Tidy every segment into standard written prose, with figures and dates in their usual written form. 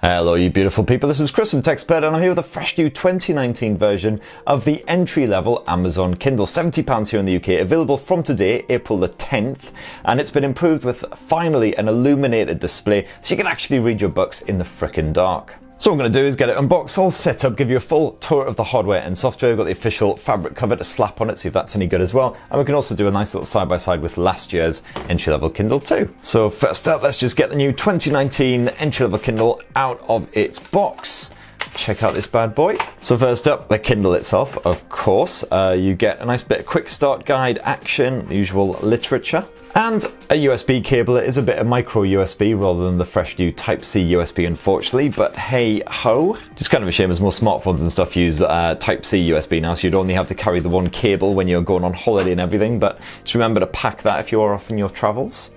Hello you beautiful people, this is Chris from TechSpert and I'm here with a fresh new 2019 version of the entry-level Amazon Kindle. £70 here in the UK, available from today, April the 10th, and it's been improved with finally an illuminated display so you can actually read your books in the frickin' dark. So what I'm going to do is get it unboxed, all set up, give you a full tour of the hardware and software. We've got the official fabric cover to slap on it, see if that's any good as well. And we can also do a nice little side-by-side with last year's entry-level Kindle too. So first up, let's just get the new 2019 entry-level Kindle out of its box. Check out this bad boy. So first up, the Kindle itself, of course. You get a nice bit of quick start guide, action, usual literature, and a USB cable. It is a bit of micro USB rather than the fresh new Type-C USB, unfortunately, but hey ho. Just kind of a shame as most smartphones and stuff use Type-C USB now, so you'd only have to carry the one cable when you're going on holiday and everything, but just remember to pack that if you're off on your travels.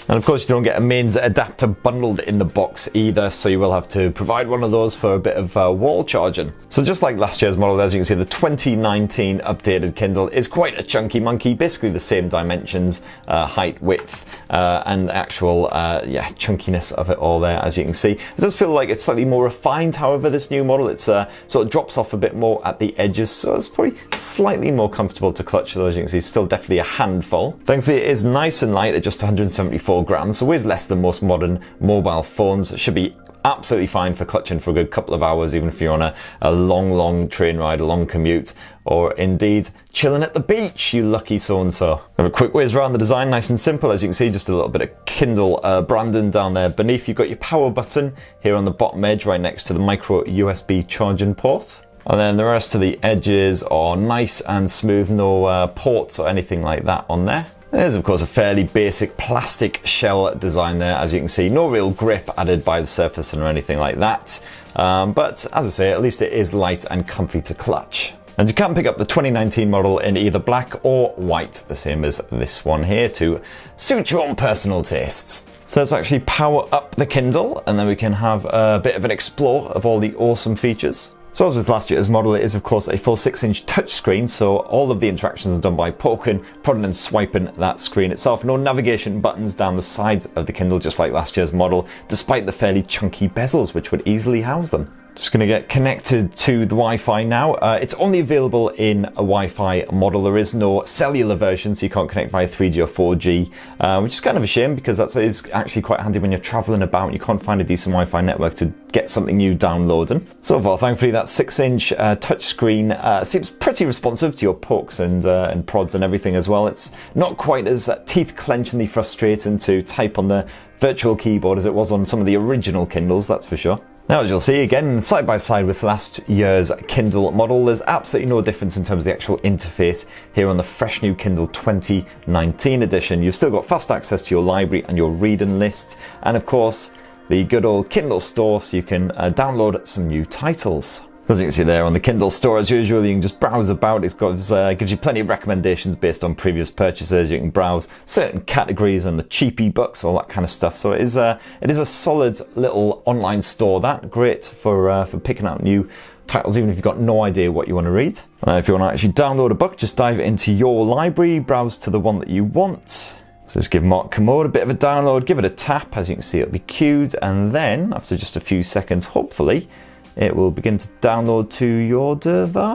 And of course you don't get a mains adapter bundled in the box either, so you will have to provide one of those for a bit of wall charging. So just like last year's model, as you can see, the 2019 updated Kindle is quite a chunky monkey, basically the same dimensions, height, width, and actual chunkiness of it all there, as you can see. It does feel like it's slightly more refined, however, this new model. It's sort of drops off a bit more at the edges, so it's probably slightly more comfortable to clutch, though as you can see, it's still definitely a handful. Thankfully it is nice and light at just 174 grams, so weighs less than most modern mobile phones. It should be absolutely fine for clutching for a good couple of hours, even if you're on a long train ride, a long commute, or indeed chilling at the beach, you lucky so-and-so. Have a quick whiz around the design, nice and simple. As you can see, just a little bit of Kindle branding down there beneath. You've got your power button here on the bottom edge, right next to the micro USB charging port. And then the rest of the edges are nice and smooth, no ports or anything like that on there. There's of course a fairly basic plastic shell design there, as you can see. No real grip added by the surface or anything like that. But as I say, at least it is light and comfy to clutch. And you can pick up the 2019 model in either black or white, the same as this one here, to suit your own personal tastes. So let's actually power up the Kindle and then we can have a bit of an explore of all the awesome features. So as with last year's model, it is of course a full 6-inch touchscreen, so all of the interactions are done by poking, prodding and swiping that screen itself. No navigation buttons down the sides of the Kindle, just like last year's model, despite the fairly chunky bezels which would easily house them. Just going to get connected to the Wi-Fi now. It's only available in a Wi-Fi model. There is no cellular version, so you can't connect via 3G or 4G, which is kind of a shame because that is actually quite handy when you're traveling about and you can't find a decent Wi-Fi network to get something new downloading. So far, thankfully, that 6-inch touchscreen seems pretty responsive to your pokes and prods and everything as well. It's not quite as teeth-clenchingly frustrating to type on the virtual keyboard as it was on some of the original Kindles, that's for sure. Now, as you'll see, again, side by side with last year's Kindle model, there's absolutely no difference in terms of the actual interface here on the fresh new Kindle 2019 edition. You've still got fast access to your library and your reading list, and of course, the good old Kindle store so you can download some new titles. As you can see there on the Kindle store, as usual, you can just browse about. It gives you plenty of recommendations based on previous purchases. You can browse certain categories and the cheapy books, all that kind of stuff. So it is a solid little online store. That great for picking out new titles, even if you've got no idea what you want to read. If you want to actually download a book, just dive into your library, browse to the one that you want. So just give Mark Commode a bit of a download, give it a tap. As you can see, it'll be queued, and then after just a few seconds, hopefully, it will begin to download to your device.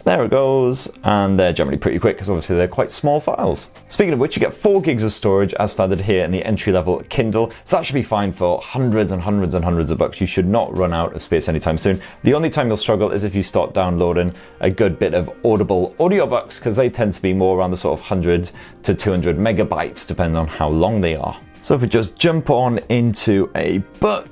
There it goes, and they're generally pretty quick because obviously they're quite small files. Speaking of which, you get 4 gigs of storage as standard here in the entry-level Kindle, so that should be fine for hundreds and hundreds and hundreds of books. You should not run out of space anytime soon. The only time you'll struggle is if you start downloading a good bit of Audible audiobooks, because they tend to be more around the sort of 100 to 200 megabytes, depending on how long they are. So if we just jump on into a book.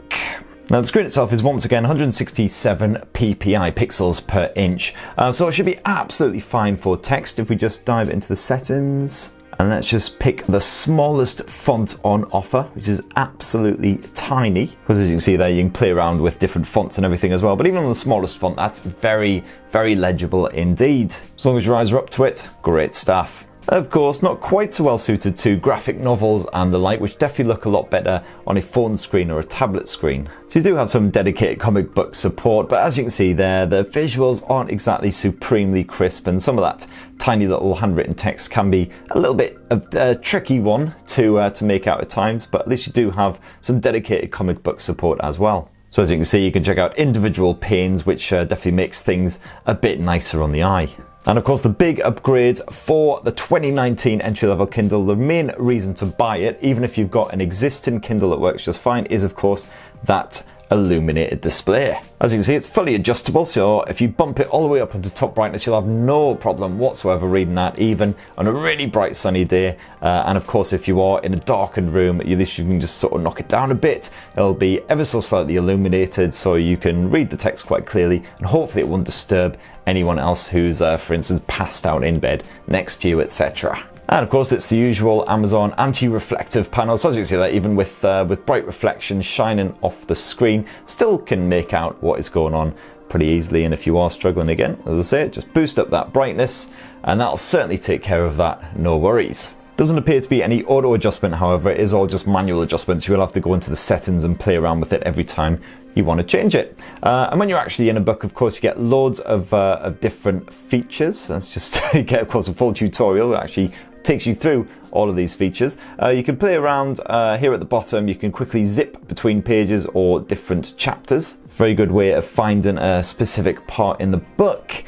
Now the screen itself is once again 167 ppi, pixels per inch, so it should be absolutely fine for text. If we just dive into the settings, and let's just pick the smallest font on offer, which is absolutely tiny, because as you can see there, you can play around with different fonts and everything as well, but even on the smallest font, that's very, very legible indeed. As long as your eyes are up to it, great stuff. Of course, not quite so well suited to graphic novels and the like, which definitely look a lot better on a phone screen or a tablet screen. So you do have some dedicated comic book support, but as you can see there, the visuals aren't exactly supremely crisp, and some of that tiny little handwritten text can be a little bit of a tricky one to make out at times, but at least you do have some dedicated comic book support as well. So as you can see, you can check out individual panes, which definitely makes things a bit nicer on the eye. And of course, the big upgrades for the 2019 entry-level Kindle, the main reason to buy it, even if you've got an existing Kindle that works just fine, is of course that illuminated display. As you can see, it's fully adjustable, so if you bump it all the way up into top brightness, you'll have no problem whatsoever reading that, even on a really bright sunny day. And of course, if you are in a darkened room, at least you can just sort of knock it down a bit. It'll be ever so slightly illuminated, so you can read the text quite clearly, and hopefully it won't disturb anyone else who's, for instance, passed out in bed next to you, etc. And of course, it's the usual Amazon anti-reflective panel. So as you can see that, even with bright reflections shining off the screen, still can make out what is going on pretty easily. And if you are struggling again, as I say, just boost up that brightness, and that'll certainly take care of that, no worries. Doesn't appear to be any auto adjustment, however. It is all just manual adjustments. You will have to go into the settings and play around with it every time you want to change it. And when you're actually in a book, of course, you get loads of different features. Let's just get, of course, a full tutorial that actually takes you through all of these features. You can play around here at the bottom. You can quickly zip between pages or different chapters. It's a very good way of finding a specific part in the book.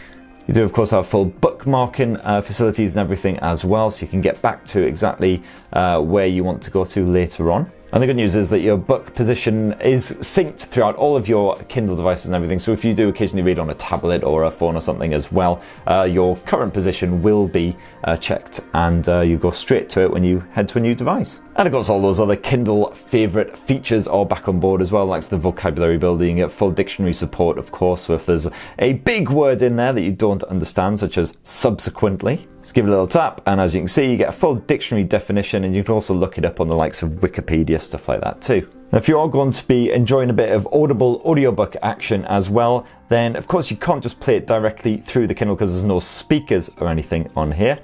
You do, of course, have full bookmarking facilities and everything as well, so you can get back to exactly where you want to go to later on. And the good news is that your book position is synced throughout all of your Kindle devices and everything. So if you do occasionally read on a tablet or a phone or something as well, your current position will be checked, and you go straight to it when you head to a new device. And of course, all those other Kindle favourite features are back on board as well, like the vocabulary builder. You get full dictionary support, of course. So if there's a big word in there that you don't understand, such as subsequently, just give it a little tap, and as you can see, you get a full dictionary definition, and you can also look it up on the likes of Wikipedia, stuff like that too. Now, if you are going to be enjoying a bit of Audible audiobook action as well, then of course you can't just play it directly through the Kindle because there's no speakers or anything on here.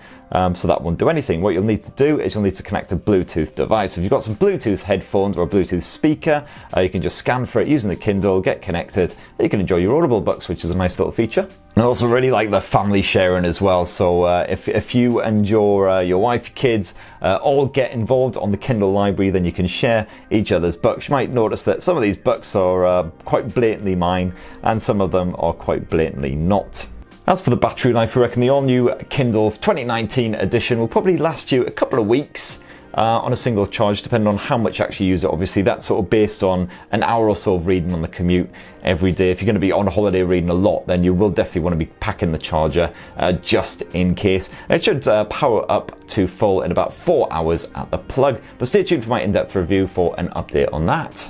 So that won't do anything. What you'll need to do is you'll need to connect a Bluetooth device. If you've got some Bluetooth headphones or a Bluetooth speaker, you can just scan for it using the Kindle, get connected, and you can enjoy your Audible books, which is a nice little feature. And I also really like the family sharing as well. So if you and your wife, kids all get involved on the Kindle library, then you can share each other's books. You might notice that some of these books are quite blatantly mine, and some of them are quite blatantly not. As for the battery life, we reckon the all-new Kindle 2019 edition will probably last you a couple of weeks on a single charge, depending on how much you actually use it. Obviously, that's sort of based on an hour or so of reading on the commute every day. If you're going to be on holiday reading a lot, then you will definitely want to be packing the charger just in case. It should power up to full in about 4 hours at the plug, but stay tuned for my in-depth review for an update on that.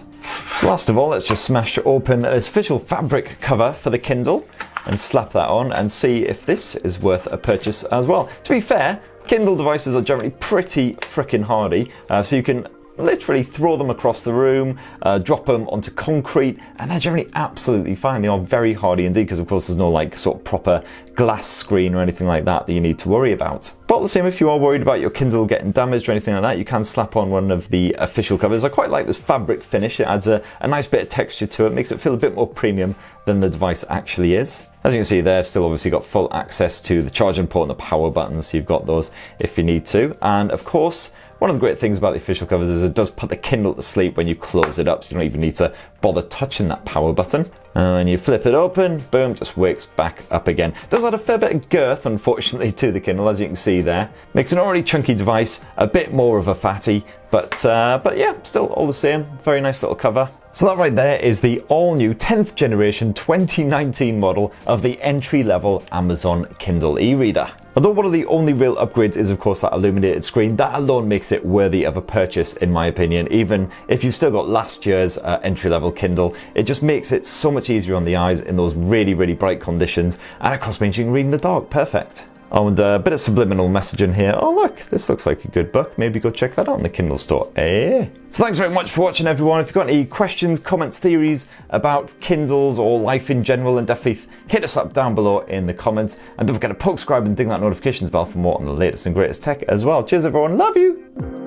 So last of all, let's just smash open this official fabric cover for the Kindle and slap that on and see if this is worth a purchase as well. To be fair, Kindle devices are generally pretty frickin' hardy, so you can literally throw them across the room, drop them onto concrete, and they're generally absolutely fine. They are very hardy indeed, because of course there's no like sort of proper glass screen or anything like that that you need to worry about. But the same, if you are worried about your Kindle getting damaged or anything like that, you can slap on one of the official covers. I quite like this fabric finish. It adds a nice bit of texture to it, makes it feel a bit more premium than the device actually is. As you can see there, still obviously got full access to the charging port and the power buttons, so you've got those if you need to. And of course, one of the great things about the official covers is it does put the Kindle to sleep when you close it up, so you don't even need to bother touching that power button. And when you flip it open, boom, just wakes back up again. It does add a fair bit of girth, unfortunately, to the Kindle, as you can see there. Makes an already chunky device a bit more of a fatty, but yeah, still all the same. Very nice little cover. So that right there is the all-new 10th generation 2019 model of the entry-level Amazon Kindle e-reader. Although one of the only real upgrades is of course that illuminated screen, that alone makes it worthy of a purchase in my opinion. Even if you've still got last year's entry-level Kindle, it just makes it so much easier on the eyes in those really, really bright conditions, and of course means you can read in the dark. Perfect. Oh, and a bit of subliminal messaging here. Oh look, this looks like a good book. Maybe go check that out in the Kindle store. So thanks very much for watching, everyone. If you've got any questions, comments, theories about Kindles or life in general, then definitely hit us up down below in the comments. And don't forget to subscribe and ding that notifications bell for more on the latest and greatest tech as well. Cheers everyone, love you!